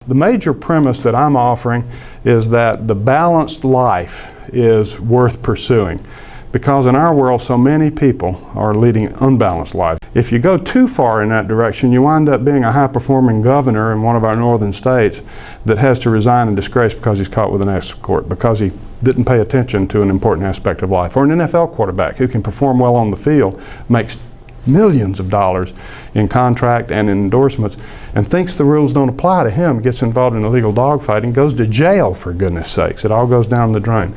The major premise that I'm offering is that the balanced life is worth pursuing, because in our world so many people are leading unbalanced lives. If you go too far in that direction, you wind up being a high-performing governor in one of our northern states that has to resign in disgrace because he's caught with an escort, because he didn't pay attention to an important aspect of life. Or an NFL quarterback who can perform well on the field, makes millions of dollars in contract and in endorsements, and thinks the rules don't apply to him, gets involved in illegal dogfighting, goes to jail, for goodness sakes. It all goes down the drain.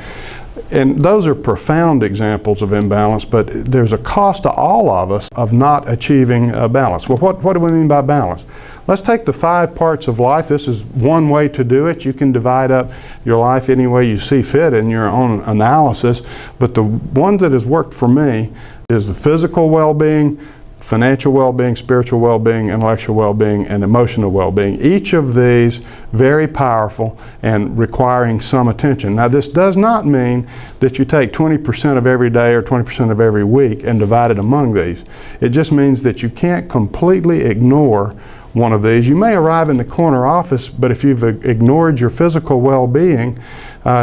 And those are profound examples of imbalance, but there's a cost to all of us of not achieving balance. Well, what do we mean by balance? Let's take the 5 parts of life. This is one way to do it. You can divide up your life any way you see fit in your own analysis, but the one that has worked for me is the physical well-being, financial well-being, spiritual well-being, intellectual well-being, and emotional well-being. Each of these very powerful and requiring some attention. Now, this does not mean that you take 20% of every day or 20% of every week and divide it among these. It just means that you can't completely ignore one of these. You may arrive in the corner office, but if you've ignored your physical well-being,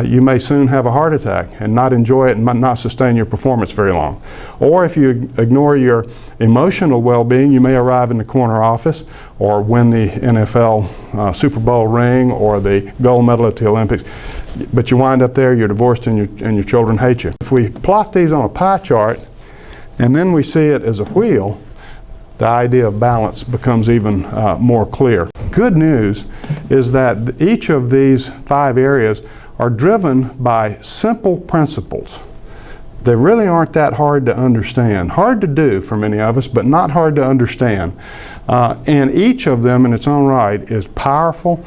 you may soon have a heart attack and not enjoy it and not sustain your performance very long. Or if you ignore your emotional well-being, you may arrive in the corner office or win the NFL Super Bowl ring or the gold medal at the Olympics, but you wind up there, you're divorced, and your children hate you. If we plot these on a pie chart and then we see it as a wheel, the idea of balance becomes even more clear. Good news is that each of these 5 areas are driven by simple principles. They really aren't that hard to understand. Hard to do for many of us, but not hard to understand. And each of them in its own right is powerful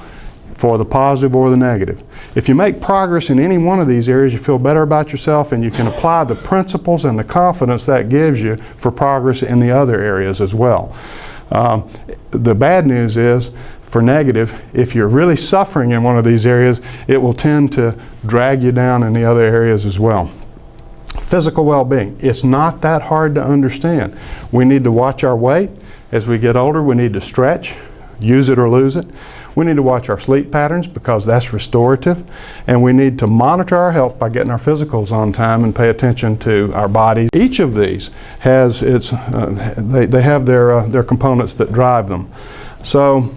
for the positive or the negative. If you make progress in any one of these areas, you feel better about yourself, and you can apply the principles and the confidence that gives you for progress in the other areas as well. The bad news is, for negative, if you're really suffering in one of these areas, it will tend to drag you down in the other areas as well. Physical well-being, it's not that hard to understand. We need to watch our weight. As we get older, we need to stretch, use it or lose it. We need to watch our sleep patterns because that's restorative, and we need to monitor our health by getting our physicals on time and pay attention to our bodies. Each of these has its, they have their components that drive them. So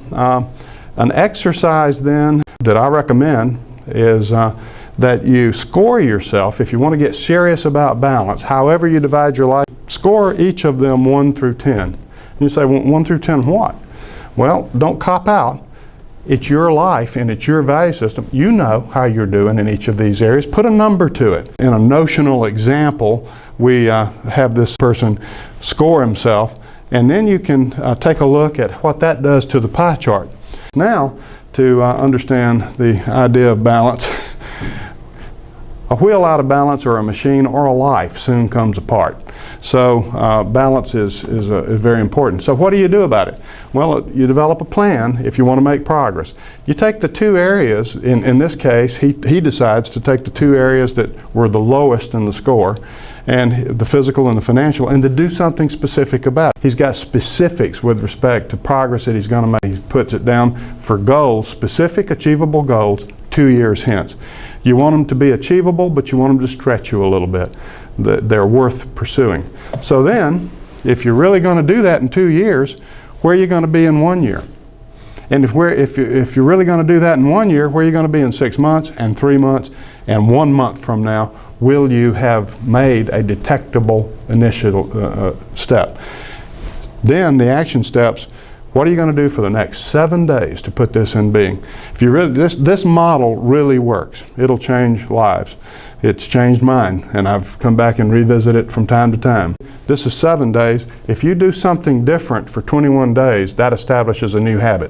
an exercise then that I recommend is that you score yourself. If you want to get serious about balance, however you divide your life, score each of them 1 through 10. And you say, well, 1 through 10 what? Well, don't cop out. It's your life and it's your value system. You know how you're doing in each of these areas. Put a number to it. In a notional example, we have this person score himself, and then you can take a look at what that does to the pie chart. Now, to understand the idea of balance, a wheel out of balance, or a machine, or a life soon comes apart. So balance is very important. So what do you do about it? Well, you develop a plan if you want to make progress. You take the 2 areas, in this case, he decides to take the 2 areas that were the lowest in the score, and the physical and the financial, and to do something specific about it. He's got specifics with respect to progress that he's going to make. He puts it down for goals, specific achievable goals, 2 years hence. You want them to be achievable, but you want them to stretch you a little bit. They're worth pursuing. So then, if you're really going to do that in 2 years, where are you going to be in 1 year? And if you're really going to do that in 1 year, where are you going to be in 6 months and 3 months and 1 month from now? Will you have made a detectable initial step? Then the action steps. What are you going to do for the next 7 days to put this in being? If you really, this model really works. It'll change lives. It's changed mine, and I've come back and revisit it from time to time. This is 7 days. If you do something different for 21 days, that establishes a new habit.